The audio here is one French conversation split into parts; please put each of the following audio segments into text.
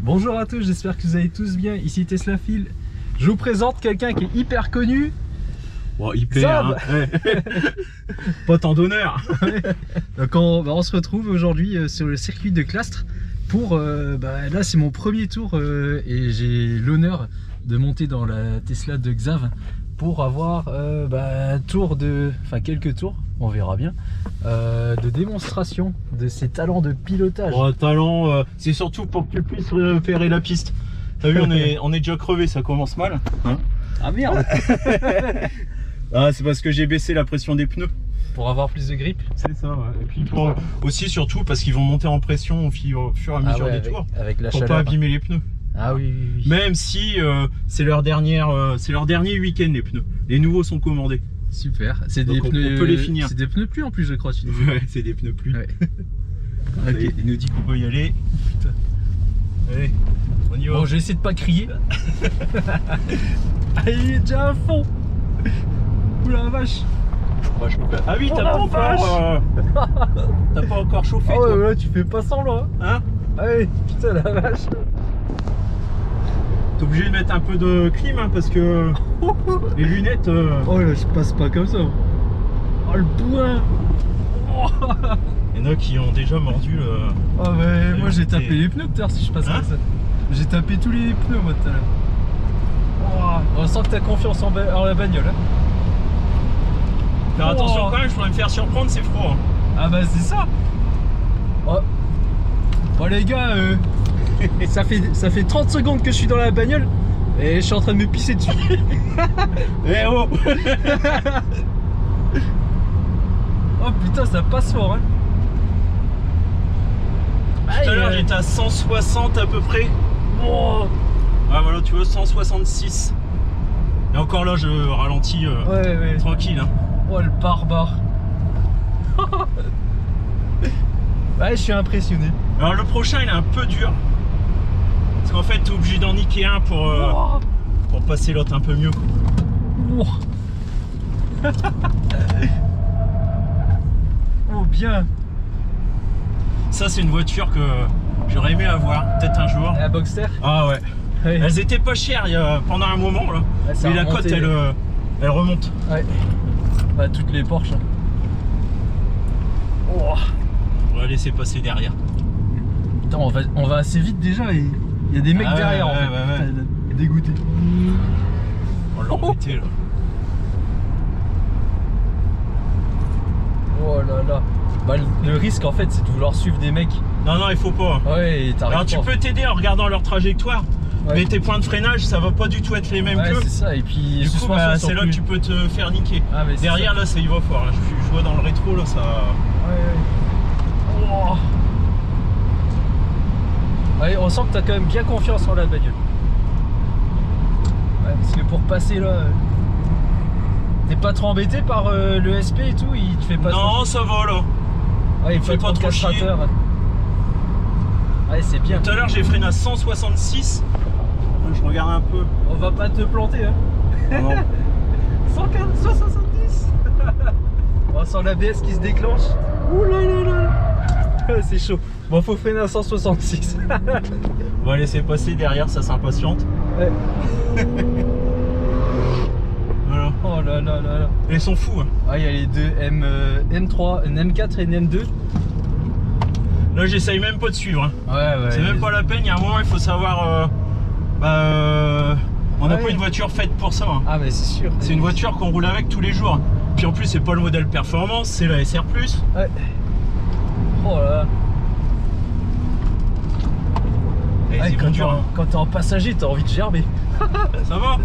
Bonjour à tous, j'espère que vous allez tous bien. Ici Tesla Phil. Je vous présente quelqu'un qui est hyper connu. Bon, hyper, hein. Ouais. Pas tant d'honneur. Donc on se retrouve aujourd'hui sur le circuit de Clastres pour là c'est mon premier tour et j'ai l'honneur de monter dans la Tesla de Xav pour avoir un tour de, quelques tours, on verra bien, de démonstration de ses talents de pilotage. Bon, talent, c'est surtout pour que tu puisses repérer la piste. T'as vu, on est déjà crevé, ça commence mal. Hein, ah merde. Ah, c'est parce que j'ai baissé la pression des pneus. Pour avoir plus de grip. C'est ça, ouais. Et puis aussi surtout parce qu'ils vont monter en pression au fur et à mesure des tours. Avec la pour chaleur. Pas abîmer les pneus. Ah oui. Même si c'est leur dernier week-end, les pneus. Les nouveaux sont commandés. Super. C'est des pneus. On peut les finir. C'est des pneus pluie en plus, je crois. Ouais, c'est des pneus pluie. Ouais. Okay. Il nous dit qu'on peut y aller. Putain. Allez, on y va. Bon, je vais essayer de pas crier. Ah, il est déjà à fond. Oula la vache. Ouais, ah oui, t'as pas encore chauffé. Oh toi. ouais, tu fais pas semblant. Hein? Allez, putain la vache. T'es obligé de mettre un peu de clim hein, parce que les lunettes. Oh là, je passe pas comme ça. Oh le bouin. Il y en a qui ont déjà mordu le. Oh mais moi j'ai tapé les pneus tout à l'heure si je passe comme ça. J'ai tapé tous les pneus moi tout à l'heure. Oh, on sent que t'as confiance en la bagnole. Hein. Faire attention quand même, je pourrais me faire surprendre, c'est froid. Hein. Ah bah c'est ça. Oh. Bon les gars, ça fait 30 secondes que je suis dans la bagnole et je suis en train de me pisser dessus. Eh oh. Oh putain, ça passe fort hein. Tout à l'heure j'étais à 160 à peu près. Oh. Ah voilà, tu vois, 166. Et encore là, je ralentis ouais. tranquille. Hein. Oh le barbare. Ouais, je suis impressionné. Alors le prochain, il est un peu dur. Parce qu'en fait, t'es obligé d'en niquer un pour passer l'autre un peu mieux. Oh bien. Ça, c'est une voiture que j'aurais aimé avoir, peut-être un jour. La Boxster. Ah ouais. Ouais. Elles étaient pas chères pendant un moment là. Ouais, mais la cote elle remonte. Ouais. Bah toutes les Porsche. Oh. On va laisser passer derrière. Putain, on va assez vite déjà et il y a des mecs derrière en fait. Ouais. Putain, dégoûté. On l'a embêté là. Oh là là. Bah le risque en fait c'est de vouloir suivre des mecs. Non, il faut pas. Ouais, alors tu peux t'aider en regardant leur trajectoire. Ouais. Mais tes points de freinage, ça va pas du tout être les mêmes que. C'est ça, et puis du coup, c'est là que tu peux te faire niquer. Ah, derrière, là, ça y va fort. Là. Je vois dans le rétro, là, ça. Ouais. Oh. Ouais, on sent que t'as quand même bien confiance en la bagnole. Ouais, parce que pour passer là, t'es pas trop embêté par le SP et tout, il te fait pas. Non, ça va là. Ouais, il fait pas trop chier. Ouais, c'est bien. Tout à l'heure, j'ai freiné à 166. Je regarde un peu. On va pas te planter hein. Non. 170. On sent l'ABS qui se déclenche. Ouh là là. C'est chaud. Bon, faut freiner à 166. On va laisser passer derrière, ça s'impatiente. Ouais. Voilà. Oh là là là là. Ils sont fous hein. Ah, il y a les deux M3, une M4 et une M2. Là, j'essaye même pas de suivre. Hein. Ouais. C'est même pas la peine. Il y a un moment, il faut savoir. On n'a pas une voiture faite pour ça. Hein. Ah, mais c'est sûr. C'est une voiture qu'on roule avec tous les jours. Puis en plus, c'est pas le modèle performance, c'est la SR+. Ouais. Oh là là. Ouais, quand t'es en passager, t'as envie de gerber. Ça va?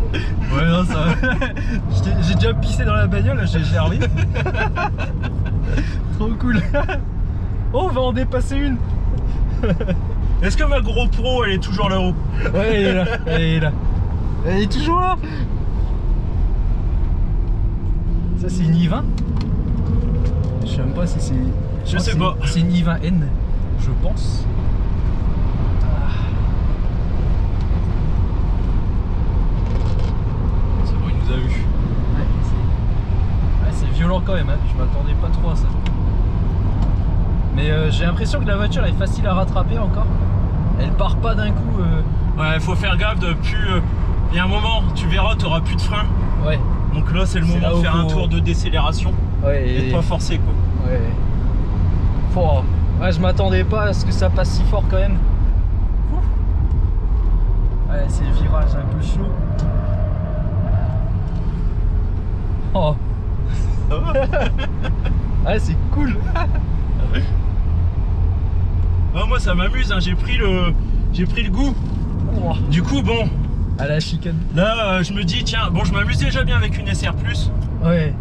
Ouais, non, ça va. J'ai déjà pissé dans la bagnole, j'ai gerbé. Trop cool. Oh, on va en dépasser une. Est-ce que ma GoPro elle est toujours là-haut? Ouais, elle est là, elle est toujours là. Ça c'est une i20. Je sais même pas si c'est. Je sais pas. C'est une i20N, je pense. C'est bon, il nous a eu. Ouais, c'est violent quand même, hein. Je m'attendais pas trop à ça. Mais j'ai l'impression que la voiture est facile à rattraper encore. Elle part pas d'un coup. Ouais, faut faire gaffe de plus. Il y a un moment, tu verras, tu auras plus de frein. Ouais. Donc là, c'est le C'est moment là de où faire un faut- tour de décélération Ouais. et de pas forcer quoi. Ouais. Ouais, je m'attendais pas à ce que ça passe si fort quand même. Ouais, c'est le virage un peu chaud. Oh. Ça va. Ouais, c'est cool. Ah, moi, ça m'amuse. Hein. J'ai pris le goût. Oh. Du coup, bon, À la chicane. là, je me dis, tiens, bon, je m'amuse déjà bien avec une SR+, Ouais.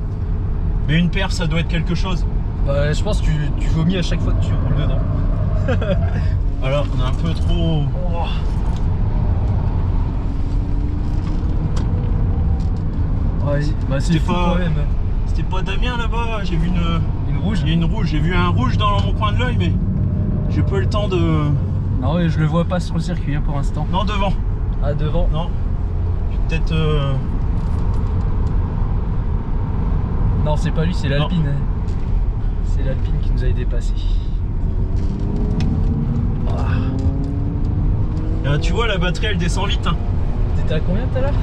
mais une perf, ça doit être quelque chose. Bah, je pense que tu vomis à chaque fois que tu roules dedans. Alors, on est un peu trop. Oh. Ouais, bah c'est C'était fou pas- quand même. C'était pas Damien là-bas. J'ai vu une. Une rouge. Il y a une rouge. J'ai vu un rouge dans mon coin de l'œil, mais j'ai pas eu le temps de. Non, ouais, je le vois pas sur le circuit hein, pour l'instant. Non, devant. Ah, devant. Non. Peut-être. Non, c'est pas lui, c'est l'Alpine. C'est l'Alpine qui nous a dépassé. Tu vois, la batterie elle descend vite. Hein. T'étais à combien tout à l'heure?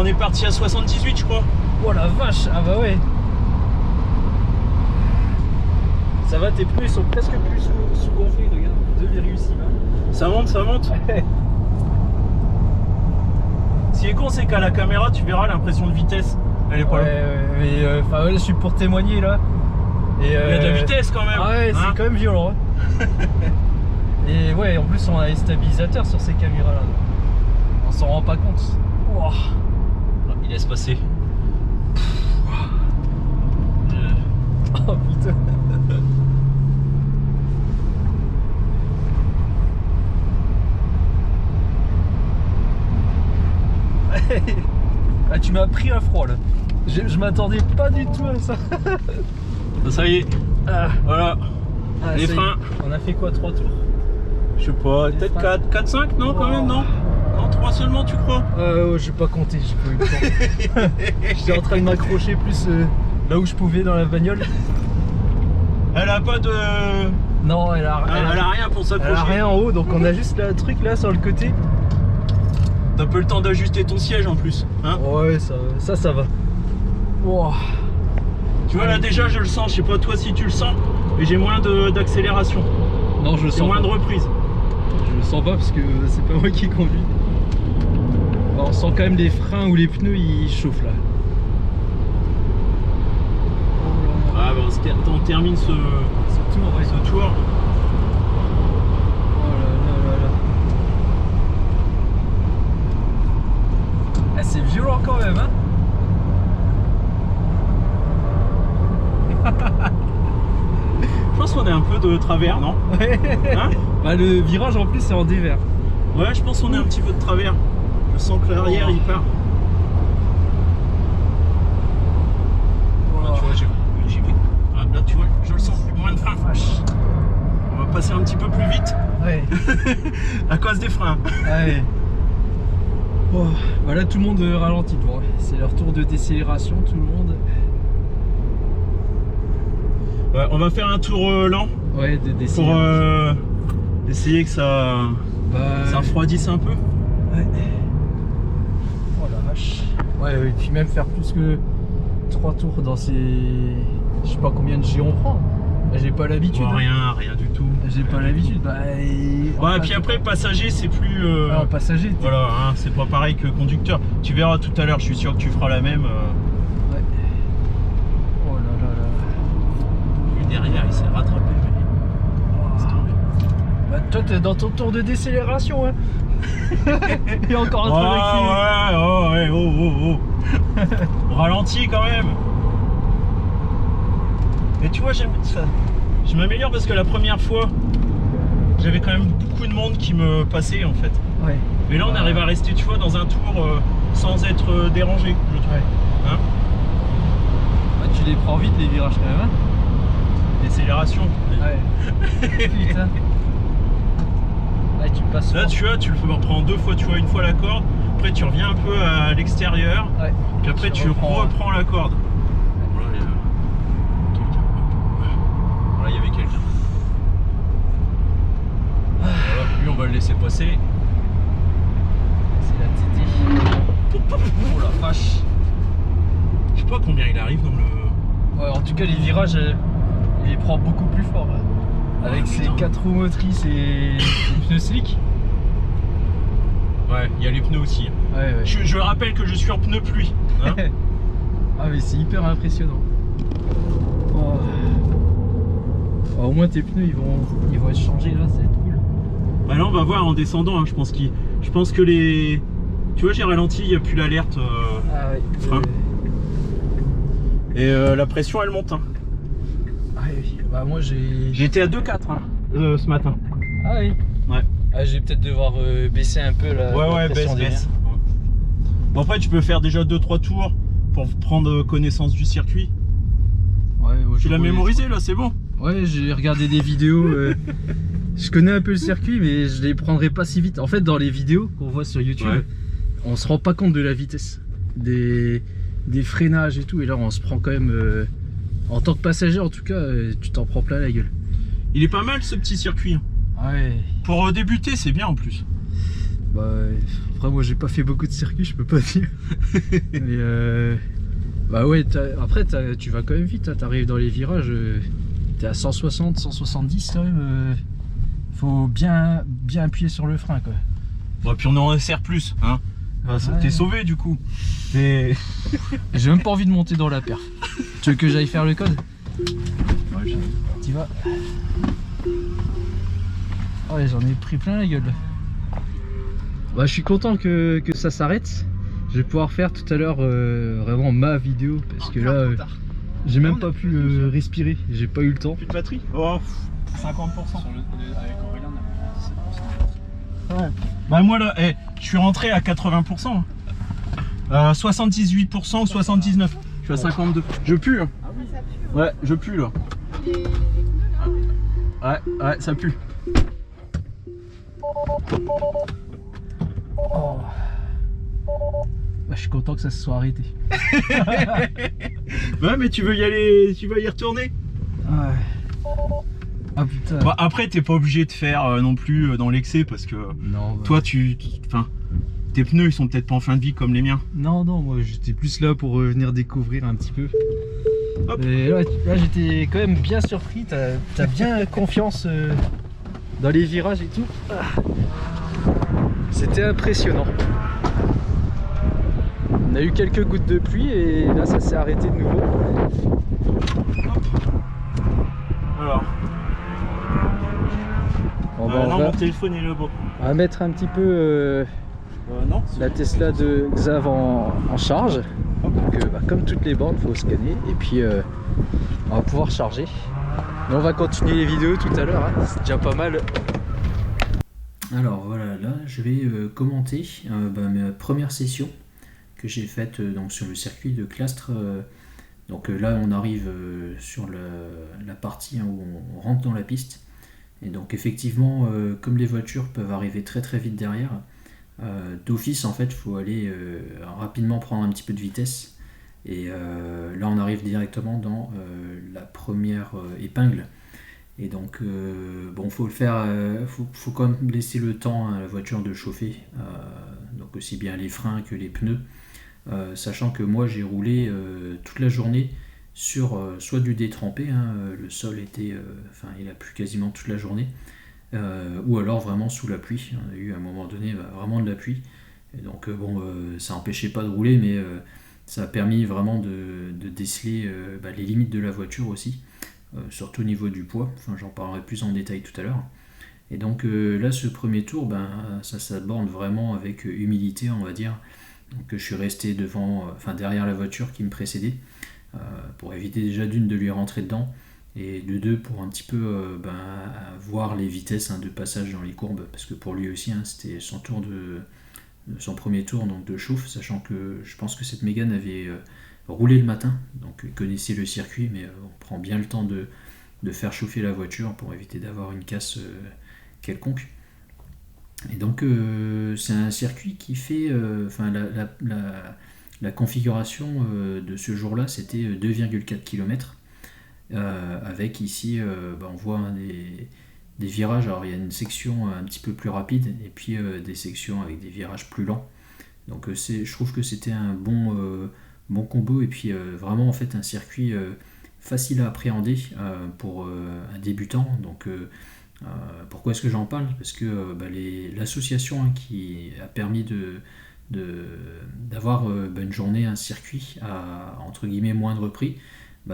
On est parti à 78, je crois. Oh la vache. Ah bah ouais. Ça va, tes pneus ils sont presque plus sous-gonflés, regarde. 2,6. Ça monte, ça monte. Ce qui est con, c'est qu'à la caméra, tu verras l'impression de vitesse. Elle est pas Ouais, là. mais enfin ouais, je suis pour témoigner là. Et, Il y a de la vitesse quand même. Ah ouais, hein. c'est quand même violent. Hein. Et ouais, en plus on a les stabilisateurs sur ces caméras là. On s'en rend pas compte. Ouah. Il laisse passer. Oh putain. Ah, tu m'as pris un froid là. Je m'attendais pas du tout à ça. Ça y est. Ah. Voilà. Ah, Les ça y est. freins. On a fait quoi, 3 tours? Je sais pas, Les peut-être freins. 4, 5, non quand même, non? Non, 3 seulement, tu crois? J'ai pas compté, j'ai pas eu le temps. J'étais en train de m'accrocher plus là où je pouvais dans la bagnole. Elle a pas de. Non, elle a rien pour elle a s'accrocher. rien en haut, donc on a juste le truc là sur le côté. T'as peu le temps d'ajuster ton siège en plus. Hein? Ouais, ça va. Wow. Tu vois là déjà je le sens, je sais pas toi si tu le sens, mais j'ai moins d'accélération. Non, je le J'ai sens moins pas. de reprise. Je le sens pas parce que c'est pas moi qui conduis. Bon, on sent quand même les freins ou les pneus ils chauffent là. Ah bah on termine ce tour, ouais. tour. Oh là là là là. Ah, c'est violent quand même, hein. Je pense qu'on est un peu de travers, non? Ouais. Hein? Bah, le virage en plus c'est en dévers. Ouais, je pense qu'on est un petit peu de travers. Je sens que l'arrière il part. Là, tu vois, j'y vais. Ah, là, tu vois, je le sens, moins de frein. Vache. On va passer un petit peu plus vite Ouais. à cause des freins. Ouais. Oh. Bah là tout le monde ralentit pour eux. C'est leur tour de décélération, tout le monde. Ouais, on va faire un tour lent Ouais, de pour décélération. essayer que ça refroidisse un peu. Ouais. Oh la vache. Ouais, et puis même faire plus que 3 tours dans ces. Je sais pas combien de G on prend. Bah, j'ai pas l'habitude. Oh, rien du tout. J'ai pas l'habitude. Bah, Ouais, et puis après, passager, c'est plus. en passager. Voilà, hein, c'est pas pareil que conducteur. Tu verras tout à l'heure, je suis sûr que tu feras la même. Ouais. Oh là là là. Lui derrière, il s'est rattrapé. Laisse tomber. Bah, toi, t'es dans ton tour de décélération, hein. Il y a encore un truc Ouais, oh. On ralentit quand même. Et tu vois, j'aime ça. Je m'améliore parce que la première fois, j'avais quand même beaucoup de monde qui me passait en fait. Ouais. Mais là, on arrive à rester, tu vois, dans un tour sans être dérangé, je trouve. Ouais. Hein? Ouais, tu les prends vite les virages quand même, hein. Décélération. Ouais. Putain. Ouais, tu passes. Là, fort. tu vois, tu le reprends 2 fois, tu vois, une fois la corde, après tu reviens un peu à l'extérieur, Ouais. puis après tu reprends la corde. Voilà, il y a quelqu'un. Voilà, il y avait quelqu'un. Voilà, lui on va le laisser passer. C'est la TT. Oh la vache. Je sais pas combien il arrive dans le... Ouais, en tout cas, les virages, il les prend beaucoup plus fort. Là. Avec ses 4 roues motrices et les pneus slick. Ouais, il y a les pneus aussi. Ouais. Je rappelle que je suis en pneu pluie. Hein. Ah, mais c'est hyper impressionnant. Oh. Oh, au moins, tes pneus, ils vont être changés là, ça va être cool. Bah là, on va voir en descendant. Hein, je pense que les... Tu vois, j'ai ralenti, il n'y a plus l'alerte. Ah ouais. Frein. Et la pression, elle monte. Hein. Ah oui. Bah moi, J'étais à 2,4 hein, ce matin. Ah oui. Ouais. Ah, je vais peut-être devoir baisser un peu la pression des baisse. Bon, après, tu peux faire déjà 2-3 tours pour prendre connaissance du circuit. Ouais, tu l'as mémorisé là, c'est bon. Ouais, j'ai regardé des vidéos. Je connais un peu le circuit, mais je les prendrai pas si vite. En fait, dans les vidéos qu'on voit sur YouTube, on se rend pas compte de la vitesse, des freinages et tout. Et là, on se prend quand même, en tant que passager en tout cas, tu t'en prends plein la gueule. Il est pas mal ce petit circuit. Ouais. Pour débuter, c'est bien en plus. Bah, après, moi, j'ai pas fait beaucoup de circuits, je peux pas dire. Mais bah ouais, après, tu vas quand même vite. Hein, t'arrives dans les virages, t'es à 160, 170 quand même. Faut bien appuyer sur le frein quoi. Bon, puis on en sert plus, hein. T'es sauvé du coup. J'ai même pas envie de monter dans la perf. Tu veux que j'aille faire le code? Ouais, t'y vas. Ouais, j'en ai pris plein la gueule. Bah, je suis content que ça s'arrête. Je vais pouvoir faire tout à l'heure vraiment ma vidéo parce que là j'ai même pas pu respirer, j'ai pas eu le temps. Plus de batterie? Oh, 50%. Avec Aurélien, on a 7%. Ouais. Bah moi là, je suis rentré à 80%. 78% ou 79%. Je suis à 52%. Je pue. Hein. Ah oui, ça pue. Ouais, je pue là. Les pneus là. Ouais, ça pue. Oh. Bah, je suis content que ça se soit arrêté. Ouais, mais tu veux y aller, tu vas y retourner? Ouais. Ah putain. Bah, après, t'es pas obligé de faire non plus dans l'excès parce que non, bah... toi, enfin, tes pneus ils sont peut-être pas en fin de vie comme les miens. Non, moi j'étais plus là pour venir découvrir un petit peu. Hop. Et là j'étais quand même bien surpris, t'as bien confiance dans les virages et tout. C'était impressionnant. On a eu quelques gouttes de pluie et là ça s'est arrêté de nouveau. Alors. Bon, bah, non, mon téléphone est là-bas. On va mettre un petit peu non, la Tesla de Xav en charge. Donc, bah, comme toutes les bornes, il faut scanner et puis on va pouvoir charger. Mais on va continuer les vidéos tout à l'heure, hein. C'est déjà pas mal. Alors voilà, là je vais commenter ma première session que j'ai faite donc sur le circuit de Clastres. Donc là on arrive sur la partie hein, où on rentre dans la piste. Et donc effectivement, comme les voitures peuvent arriver très très vite derrière, d'office en fait il faut aller rapidement prendre un petit peu de vitesse. Et là on arrive directement dans la première épingle. Et donc bon, faut le faire, faut quand même laisser le temps à la voiture de chauffer, donc aussi bien les freins que les pneus, sachant que moi j'ai roulé toute la journée sur soit du détrempé, hein, le sol était, il a plu quasiment toute la journée, ou alors vraiment sous la pluie. On a eu à un moment donné vraiment de la pluie, et donc ça n'empêchait pas de rouler, mais ça a permis vraiment de déceler les limites de la voiture aussi. Surtout au niveau du poids, j'en parlerai plus en détail tout à l'heure. Et donc là ce premier tour, ça s'aborde vraiment avec humilité on va dire. Donc je suis resté derrière la voiture qui me précédait, pour éviter déjà d'une de lui rentrer dedans, et de deux pour un petit peu voir les vitesses de passage dans les courbes, parce que pour lui aussi c'était son premier tour donc de chauffe, sachant que je pense que cette Mégane avait roulé le matin, donc il connaissait le circuit, mais on prend bien le temps de faire chauffer la voiture pour éviter d'avoir une casse quelconque. Et donc c'est un circuit qui fait, la configuration de ce jour-là, c'était 2,4 km, avec ici, on voit des virages. Alors il y a une section un petit peu plus rapide et puis des sections avec des virages plus lents. Donc je trouve que c'était un bon combo et puis vraiment en fait un circuit facile à appréhender pour un débutant. Donc pourquoi est-ce que j'en parle? Parce que l'association qui a permis d'avoir une journée, un circuit à entre guillemets moindre prix,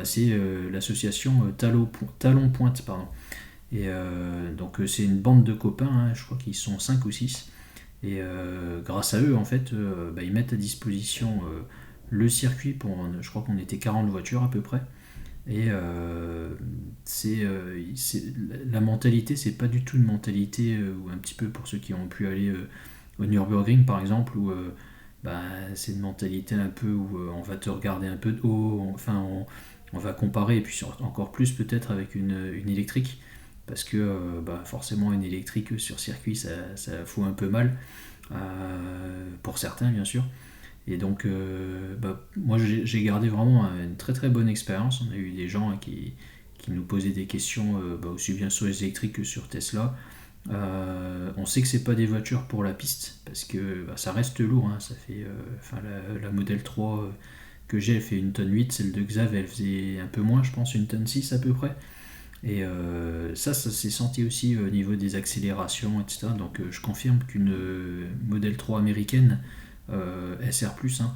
c'est l'association Talon Pointe. Pardon. Et donc c'est une bande de copains, hein, je crois qu'ils sont 5 ou 6. Et grâce à eux, en fait, ils mettent à disposition le circuit je crois qu'on était 40 voitures à peu près. Et la mentalité, c'est pas du tout une mentalité, ou un petit peu pour ceux qui ont pu aller au Nürburgring par exemple, où c'est une mentalité un peu où on va te regarder un peu de haut, enfin on va comparer, et puis encore plus peut-être avec une électrique, parce que forcément une électrique sur circuit ça fout un peu mal, pour certains bien sûr. Et donc moi j'ai gardé vraiment une très très bonne expérience. On a eu des gens qui nous posaient des questions aussi bien sur les électriques que sur Tesla. On sait que c'est pas des voitures pour la piste parce que ça reste lourd, hein. Ça fait la Model 3 que j'ai, elle fait 1 tonne 8, celle de Xav elle faisait un peu moins, je pense 1 tonne 6 à peu près. Et ça s'est senti aussi au niveau des accélérations, etc. Donc je confirme qu'une Model 3 américaine SR+, hein,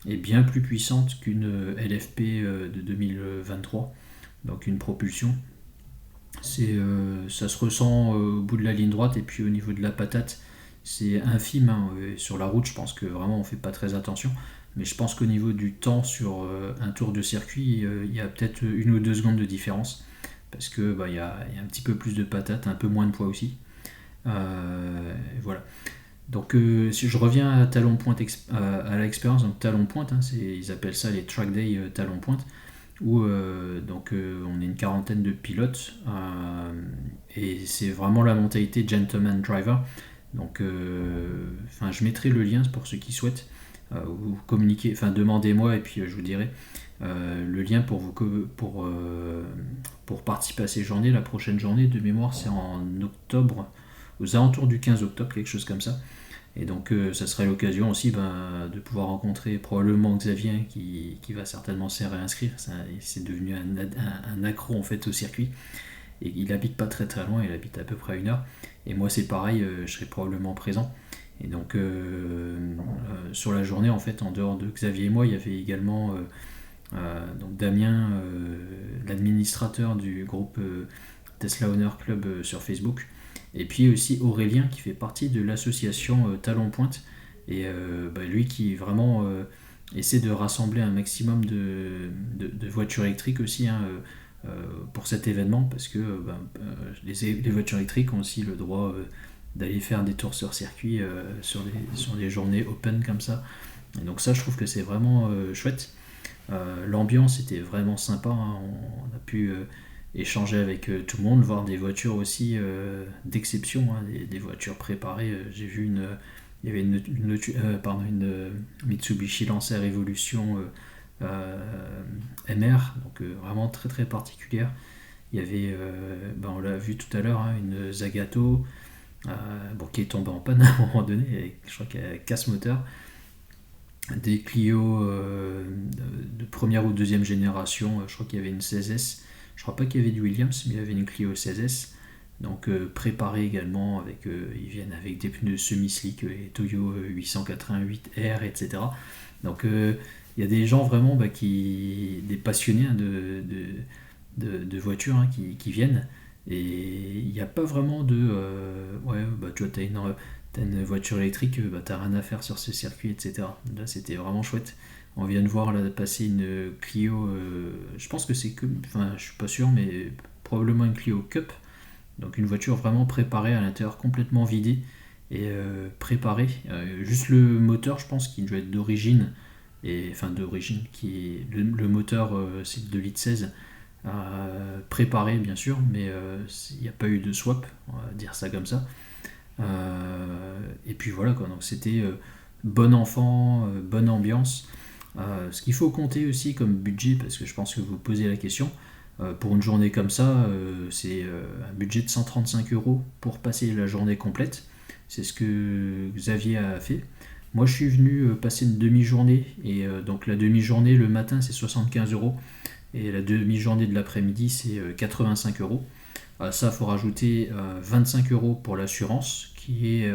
est bien plus puissante qu'une LFP de 2023, donc une propulsion. Ça se ressent au bout de la ligne droite, et puis au niveau de la patate, c'est infime, hein. Sur la route, je pense que vraiment on fait pas très attention, mais je pense qu'au niveau du temps sur un tour de circuit, il y a peut-être 1 ou 2 secondes de différence, parce que il y a un petit peu plus de patate, un peu moins de poids aussi. Voilà. Donc si je reviens à Talon Pointe, à l'expérience, donc Talon Pointe, hein, ils appellent ça les Track Day Talon Pointe, où on est une quarantaine de pilotes, et c'est vraiment la mentalité gentleman driver. Donc je mettrai le lien pour ceux qui souhaitent, vous communiquer, demandez-moi et puis je vous dirai le lien pour participer à ces journées. La prochaine journée de mémoire c'est en octobre, aux alentours du 15 octobre, quelque chose comme ça. Et donc ça serait l'occasion aussi de pouvoir rencontrer probablement Xavier qui va certainement se réinscrire. C'est devenu un accro en fait au circuit. Et il habite pas très très loin, il habite à peu près à 1 heure. Et moi c'est pareil, je serai probablement présent. Et donc sur la journée en fait, en dehors de Xavier et moi, il y avait également donc Damien, l'administrateur du groupe Tesla Owner Club sur Facebook. Et puis aussi Aurélien qui fait partie de l'association Talon Pointe, et lui qui vraiment essaie de rassembler un maximum de voitures électriques aussi, hein, pour cet événement, parce que les voitures électriques ont aussi le droit d'aller faire des tours sur circuit sur des journées open comme ça. Et donc ça je trouve que c'est vraiment chouette. L'ambiance était vraiment sympa, hein. On a pu échanger avec tout le monde, voir des voitures aussi d'exception, hein, des voitures préparées. J'ai vu il y avait une Mitsubishi Lancer Evolution MR, donc vraiment très très particulière. Il y avait, on l'a vu tout à l'heure, hein, une Zagato qui est tombée en panne à un moment donné, je crois qu'elle casse moteur. Des Clio de première ou deuxième génération, je crois qu'il y avait une 16S. Je crois pas qu'il y avait du Williams, mais il y avait une Clio 16S. Donc préparé également, ils viennent avec des pneus semi-slick, les Toyo 888R, etc. Donc il y a des gens vraiment des passionnés, hein, de voitures, hein, qui viennent. Et il n'y a pas vraiment de tu vois, t'as une voiture électrique, t'as rien à faire sur ce circuit, etc. Là c'était vraiment chouette. On vient de voir là passer une Clio, je pense que c'est que, je suis pas sûr, mais probablement une Clio Cup. Donc une voiture vraiment préparée à l'intérieur, complètement vidée et préparée. Juste le moteur, je pense, qui doit être d'origine, le moteur c'est de 2,16 litres, préparé bien sûr, mais il n'y a pas eu de swap, on va dire ça comme ça. Et puis voilà quoi, donc c'était bon enfant, bonne ambiance. Ce qu'il faut compter aussi comme budget, parce que je pense que vous posez la question, Pour une journée comme ça, c'est un budget de 135 € pour passer la journée complète. C'est ce que Xavier a fait. Moi, je suis venu passer une demi-journée, et donc la demi-journée le matin, c'est 75 € et la demi-journée de l'après-midi, c'est 85 €. À ça, il faut rajouter 25 € pour l'assurance, qui est.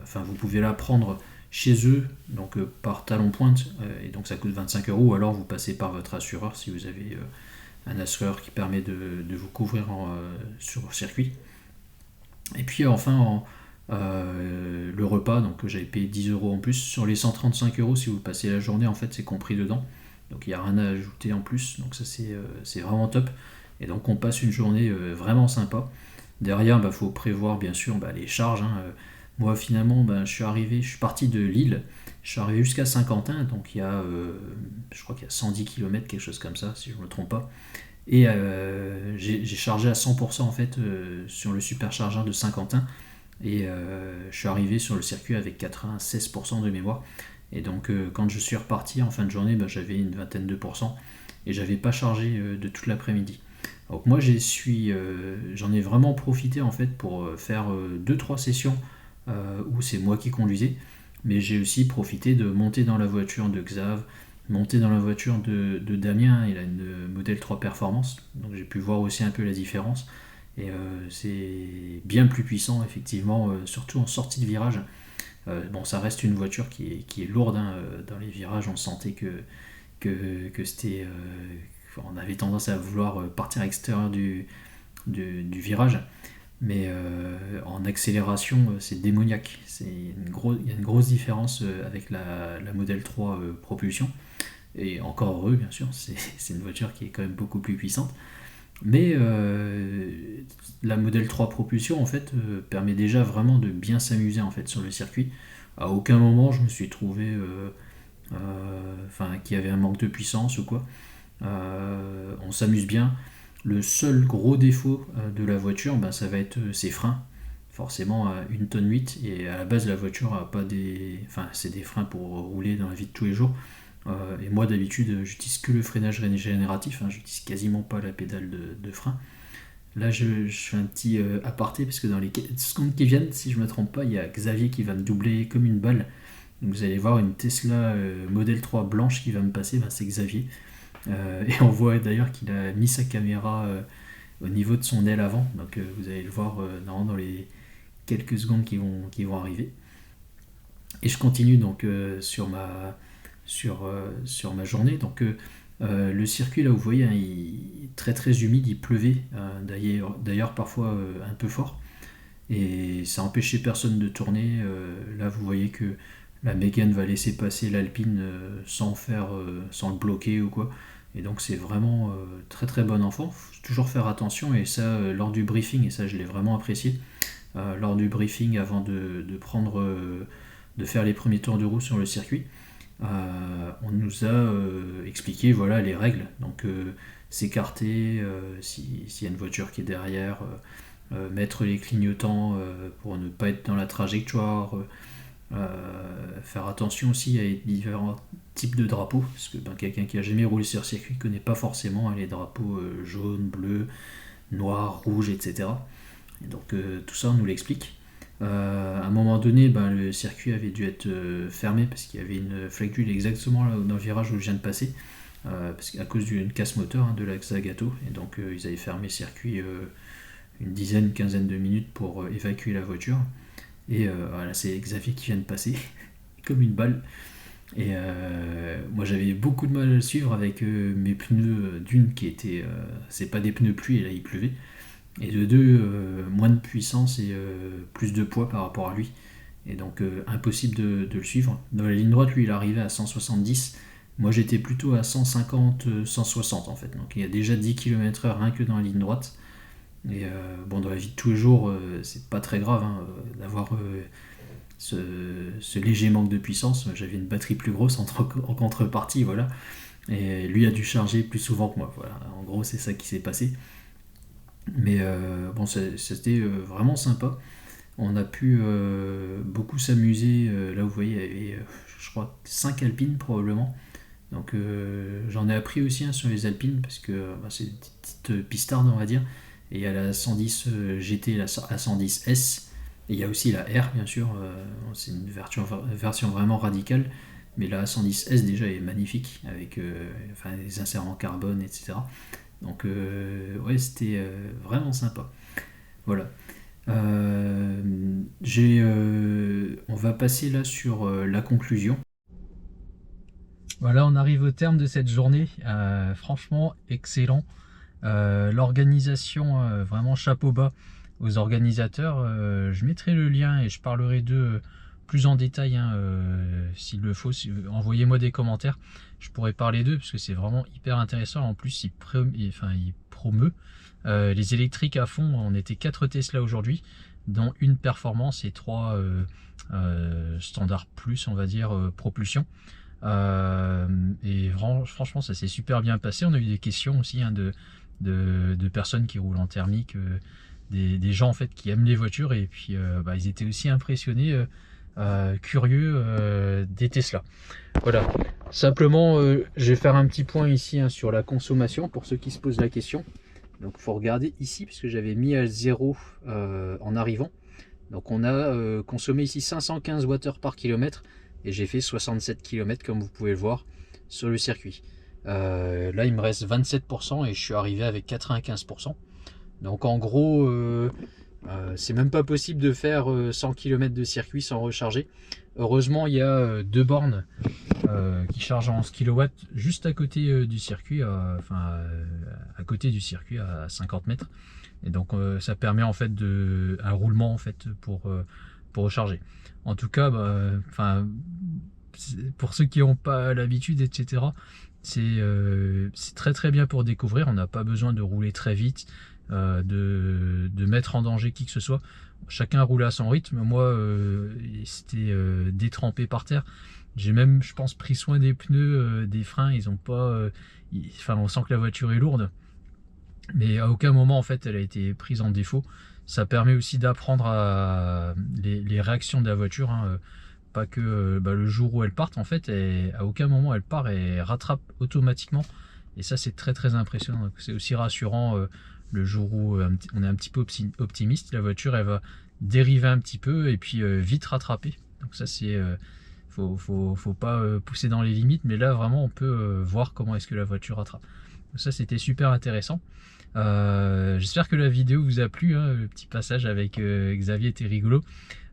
Enfin, vous pouvez la prendre chez eux, donc par talon pointe, et donc ça coûte 25 €, ou alors vous passez par votre assureur si vous avez un assureur qui permet de vous couvrir sur circuit. Et puis enfin, le repas, donc j'avais payé 10 € en plus. Sur les 135 € si vous passez la journée, en fait, c'est compris dedans. Donc il n'y a rien à ajouter en plus. Donc ça, c'est vraiment top. Et donc on passe une journée vraiment sympa. Derrière, faut prévoir bien sûr les charges. Moi, finalement, je suis parti de Lille. Je suis arrivé jusqu'à Saint-Quentin, donc il y a, je crois qu'il y a 110 km, quelque chose comme ça, si je ne me trompe pas. Et j'ai chargé à 100% en fait sur le superchargeur de Saint-Quentin. Et je suis arrivé sur le circuit avec 96% de mémoire. Et donc quand je suis reparti en fin de journée, j'avais une vingtaine de pourcents. Et j'avais pas chargé de toute l'après-midi. Donc moi j'en ai vraiment profité en fait pour faire 2-3 sessions où c'est moi qui conduisais. Mais j'ai aussi profité de monter dans la voiture de Xav, monter dans la voiture de Damien. Il a une Model 3 Performance, donc j'ai pu voir aussi un peu la différence. Et c'est bien plus puissant, effectivement, surtout en sortie de virage. Bon, ça reste une voiture qui est lourde, dans les virages. On sentait que c'était... on avait tendance à vouloir partir à l'extérieur du virage. Mais en accélération, c'est démoniaque. Il y a une grosse différence avec la Model 3 propulsion. Et encore heureux, bien sûr, c'est une voiture qui est quand même beaucoup plus puissante. Mais la Model 3 propulsion, en fait, permet déjà vraiment de bien s'amuser en fait, sur le circuit. À aucun moment, je me suis trouvé qu'il y avait un manque de puissance ou quoi. On s'amuse bien. Le seul gros défaut de la voiture, ça va être ses freins. Forcément, à 1,8 tonne, et à la base, la voiture a pas des... Enfin, c'est des freins pour rouler dans la vie de tous les jours. Et moi, d'habitude, j'utilise que le freinage régénératif. J'utilise quasiment pas la pédale de frein. Là, je fais un petit aparté, parce que dans les secondes qui viennent, si je me trompe pas, il y a Xavier qui va me doubler comme une balle. Donc vous allez voir une Tesla Model 3 blanche qui va me passer, c'est Xavier. Et on voit d'ailleurs qu'il a mis sa caméra au niveau de son aile avant, donc vous allez le voir dans les quelques secondes qui vont arriver. Et je continue donc sur ma journée. Donc le circuit, là vous voyez, il est très très humide, il pleuvait d'ailleurs parfois un peu fort, et ça empêchait personne de tourner. Là vous voyez que la Mégane va laisser passer l'Alpine sans le bloquer ou quoi. Et donc c'est vraiment très très bon enfant. Faut toujours faire attention, et ça lors du briefing, et ça je l'ai vraiment apprécié. Lors du briefing, avant de faire les premiers tours de roue sur le circuit, on nous a expliqué les règles. Donc s'écarter s'il y a une voiture qui est derrière, mettre les clignotants pour ne pas être dans la trajectoire. Faire attention aussi à différents types de drapeaux, parce que quelqu'un qui a jamais roulé sur circuit ne connaît pas forcément les drapeaux jaune, bleu, noir, rouge, etc. Et donc tout ça on nous l'explique. À un moment donné, le circuit avait dû être fermé parce qu'il y avait une flaque d'huile exactement là, dans le virage où je viens de passer, à cause d'une casse moteur de la Zagato. Et donc ils avaient fermé le circuit une quinzaine de minutes pour évacuer la voiture. Et voilà, c'est Xavier qui vient de passer, comme une balle. Et moi j'avais beaucoup de mal à le suivre avec mes pneus d'une qui étaient... c'est pas des pneus pluie, et là il pleuvait. Et de deux, moins de puissance et plus de poids par rapport à lui. Et donc impossible de le suivre. Dans la ligne droite, lui il arrivait à 170. Moi j'étais plutôt à 150, 160 en fait. Donc il y a déjà 10 km/h rien que dans la ligne droite. Et dans la vie de tous les jours, c'est pas très grave d'avoir ce léger manque de puissance. J'avais une batterie plus grosse en contrepartie, voilà. Et lui a dû charger plus souvent que moi. Voilà. En gros, c'est ça qui s'est passé. Mais c'était vraiment sympa. On a pu beaucoup s'amuser. Là, vous voyez, il y avait, je crois, 5 Alpines probablement. Donc j'en ai appris aussi un sur les Alpines parce que c'est des petites pistardes on va dire. Et il y a la 110 GT et la 110 S. Et il y a aussi la R bien sûr, c'est une version vraiment radicale. Mais la 110 S déjà est magnifique avec les inserts en carbone, etc. Donc ouais, c'était vraiment sympa. Voilà. On va passer là sur la conclusion. Voilà, on arrive au terme de cette journée. Franchement, excellent. L'organisation, vraiment chapeau bas aux organisateurs. Je mettrai le lien et je parlerai d'eux plus en détail hein, s'il le faut. Envoyez-moi des commentaires, je pourrais parler d'eux parce que c'est vraiment hyper intéressant. En plus, il promeut les électriques à fond. On était 4 Tesla aujourd'hui, dont une performance et 3 standard plus, on va dire, propulsion. Et franchement, ça s'est super bien passé. On a eu des questions aussi hein, de personnes qui roulent en thermique, des gens en fait qui aiment les voitures et puis ils étaient aussi impressionnés, curieux des Tesla. Voilà, simplement je vais faire un petit point ici hein, sur la consommation pour ceux qui se posent la question. Donc il faut regarder ici parce que j'avais mis à 0 en arrivant. Donc on a consommé ici 515 Wh par kilomètre et j'ai fait 67 km comme vous pouvez le voir sur le circuit. Là il me reste 27% et je suis arrivé avec 95%. Donc en gros c'est même pas possible de faire 100 km de circuit sans recharger. Heureusement il y a 2 bornes qui chargent en 11 kW juste à côté du circuit, à côté du circuit à 50 mètres. Et donc ça permet en fait un roulement en fait pour recharger. En tout cas, pour ceux qui n'ont pas l'habitude, etc., c'est très très bien pour découvrir. On n'a pas besoin de rouler très vite, de mettre en danger qui que ce soit. Chacun roule à son rythme. Moi, c'était détrempé par terre. J'ai même, je pense, pris soin des pneus, des freins. Ils ont pas, on sent que la voiture est lourde, mais à aucun moment en fait elle a été prise en défaut. Ça permet aussi d'apprendre à les réactions de la voiture, hein, pas que le jour où elle parte en fait, à aucun moment elle part et rattrape automatiquement. Et ça c'est très très impressionnant. C'est aussi rassurant le jour où on est un petit peu optimiste, la voiture elle va dériver un petit peu et puis vite rattraper. Donc ça c'est faut pas pousser dans les limites, mais là vraiment on peut voir comment est-ce que la voiture rattrape. Donc ça c'était super intéressant. J'espère que la vidéo vous a plu, hein, le petit passage avec Xavier était rigolo.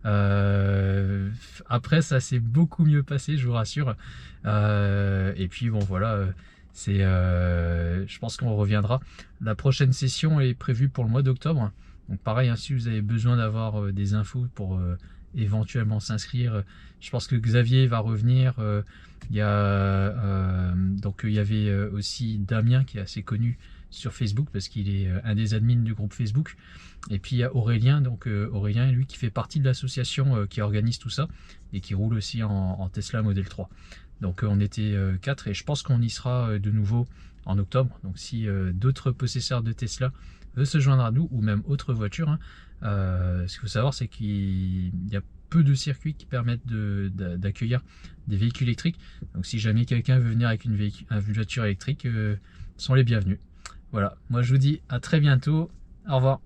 Après ça s'est beaucoup mieux passé, je vous rassure. Et puis bon voilà, je pense qu'on reviendra. La prochaine session est prévue pour le mois d'octobre. Donc pareil, hein, si vous avez besoin d'avoir des infos pour éventuellement s'inscrire, je pense que Xavier va revenir. Il y avait aussi Damien qui est assez connu sur Facebook parce qu'il est un des admins du groupe Facebook. Et puis il y a Aurélien, donc Aurélien lui qui fait partie de l'association qui organise tout ça et qui roule aussi en Tesla Model 3. Donc on était 4 et je pense qu'on y sera de nouveau en octobre. Donc si d'autres possesseurs de Tesla veulent se joindre à nous ou même autres voitures, hein, ce qu'il faut savoir c'est qu'il y a peu de circuits qui permettent d'accueillir des véhicules électriques. Donc si jamais quelqu'un veut venir avec une voiture électrique, sont les bienvenus. Voilà, moi je vous dis à très bientôt, au revoir.